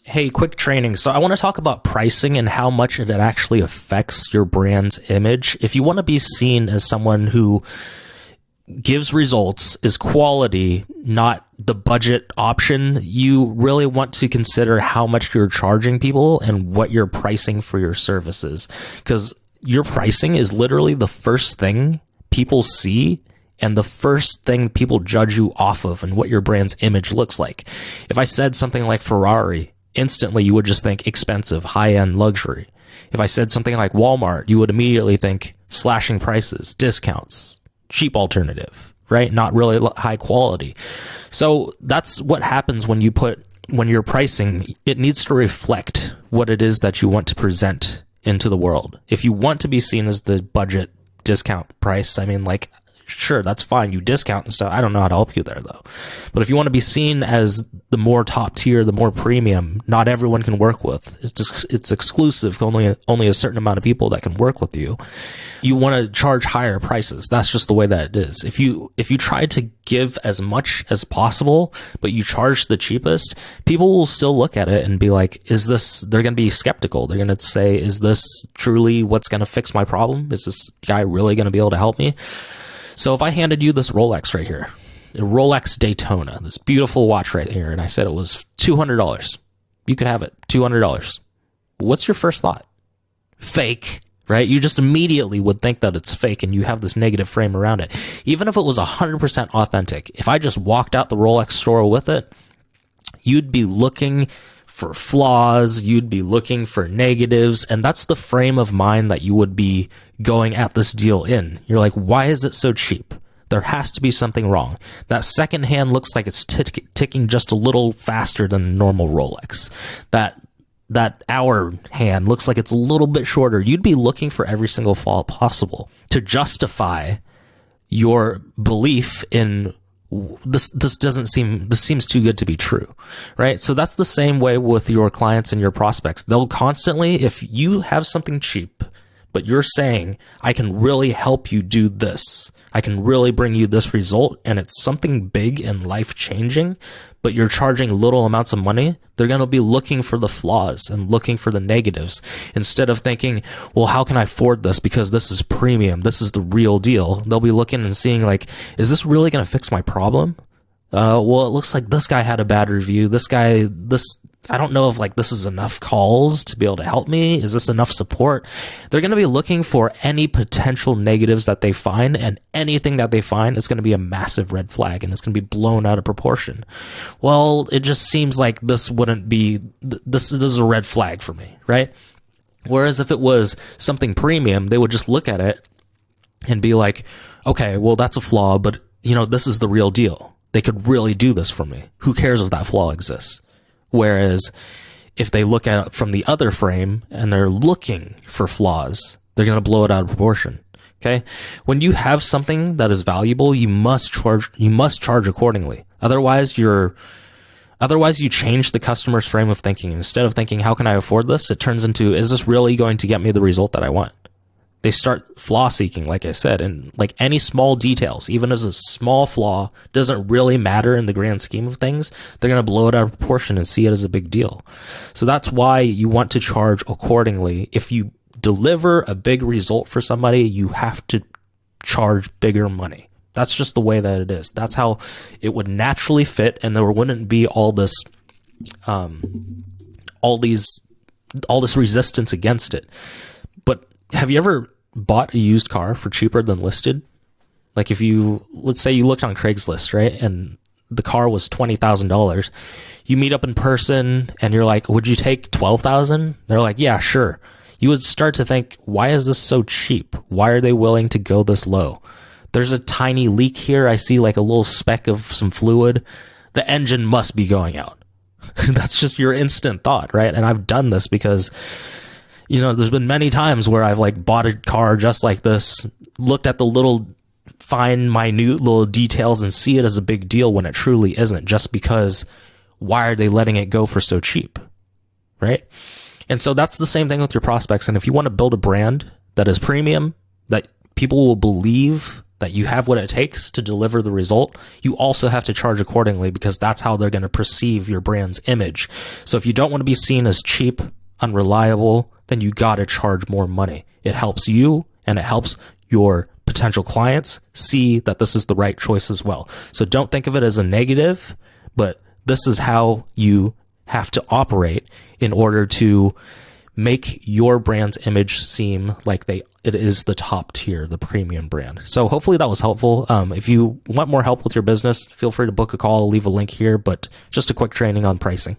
Hey, quick training. So I want to talk about pricing and how much it actually affects your brand's image. If you want to be seen as someone who gives results, is quality, not the budget option, you really want to consider how much you're charging people and what you're pricing for your services. Because your pricing is literally the first thing people see and the first thing people judge you off of and what your brand's image looks like. If I said something like Ferrari, instantly you would just think expensive, high-end luxury. If I said something like Walmart, you would immediately think slashing prices, discounts, cheap alternative, right? Not really high quality. So that's what happens when you're pricing. It needs to reflect what it is that you want to present into the world. If you want to be seen as the budget discount price, I mean, like, sure, that's fine. You discount and stuff. I don't know how to help you there, though. But if you want to be seen as the more top tier, the more premium, not everyone can work with. It's exclusive. Only a certain amount of people that can work with you. You want to charge higher prices. That's just the way that it is. If you try to give as much as possible, but you charge the cheapest, people will still look at it and be like, they're going to be skeptical. They're going to say, is this truly what's going to fix my problem? Is this guy really going to be able to help me? So if I handed you this Rolex right here, a Rolex Daytona, this beautiful watch right here, and I said it was $200, you could have it, $200. What's your first thought? Fake, right? You just immediately would think that it's fake and you have this negative frame around it. Even if it was 100% authentic, if I just walked out the Rolex store with it, you'd be looking for flaws, you'd be looking for negatives, and that's the frame of mind that you would be going at this deal in. You're like, why is it so cheap? There has to be something wrong. That second hand looks like it's ticking just a little faster than a normal Rolex. That hour hand looks like it's a little bit shorter. You'd be looking for every single flaw possible to justify your belief in this seems too good to be true, right? So that's the same way with your clients and your prospects. They'll constantly, if you have something cheap, but you're saying, I can really help you do this, I can really bring you this result, and it's something big and life-changing, but you're charging little amounts of money, they're going to be looking for the flaws and looking for the negatives instead of thinking, well, how can I afford this because this is premium, this is the real deal. They'll be looking and seeing like, is this really going to fix my problem? Well, it looks like this guy had a bad review. I don't know if like this is enough calls to be able to help me. Is this enough support? They're going to be looking for any potential negatives that they find, and anything that they find is going to be a massive red flag and it's going to be blown out of proportion. Well, it just seems like this wouldn't be, this is a red flag for me, right? Whereas if it was something premium, they would just look at it and be like, okay, well, that's a flaw, but this is the real deal. They could really do this for me. Who cares if that flaw exists? Whereas if they look at it from the other frame and they're looking for flaws, they're going to blow it out of proportion. Okay. When you have something that is valuable, you must charge accordingly. Otherwise you change the customer's frame of thinking. Instead of thinking, how can I afford this? It turns into, is this really going to get me the result that I want? They start flaw seeking, like I said, and like any small details, even as a small flaw doesn't really matter in the grand scheme of things, they're going to blow it out of proportion and see it as a big deal. So that's why you want to charge accordingly. If you deliver a big result for somebody, you have to charge bigger money. That's just the way that it is. That's how it would naturally fit, and there wouldn't be all this resistance against it. But have you ever bought a used car for cheaper than listed? Like let's say you looked on Craigslist, right? And the car was $20,000. You meet up in person and you're like, would you take $12,000? They're like, yeah, sure. You would start to think, why is this so cheap? Why are they willing to go this low? There's a tiny leak here. I see like a little speck of some fluid. The engine must be going out. That's just your instant thought, right? And I've done this because there's been many times where I've like bought a car just like this, looked at the little fine, minute little details and see it as a big deal when it truly isn't, just because why are they letting it go for so cheap, right? And so that's the same thing with your prospects. And if you want to build a brand that is premium, that people will believe that you have what it takes to deliver the result, you also have to charge accordingly, because that's how they're going to perceive your brand's image. So if you don't want to be seen as cheap, unreliable, then you got to charge more money. It helps you and it helps your potential clients see that this is the right choice as well. So don't think of it as a negative, but this is how you have to operate in order to make your brand's image seem like it is the top tier, the premium brand. So hopefully that was helpful. If you want more help with your business, feel free to book a call, leave a link here, but just a quick training on pricing.